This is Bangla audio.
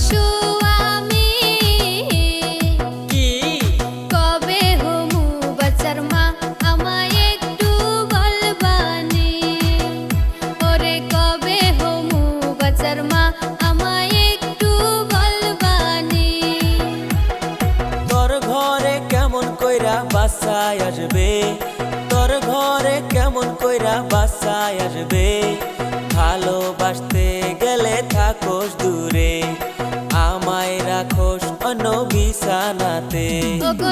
স্বামী কি কবে হমু বাচ্চার মা আমায় একটু বলবানি ওরে কবে হমু বাচ্চার মা আমায় একটু বলবানি তোর ঘরে কেমন কইরা বাসায় আসবে তোর ঘরে কেমন কইরা বাসায় আসবে ভালোবাসতে গেলে থাকোস দূরে আমায় রাখোস অন্য বিছানাতে ওগো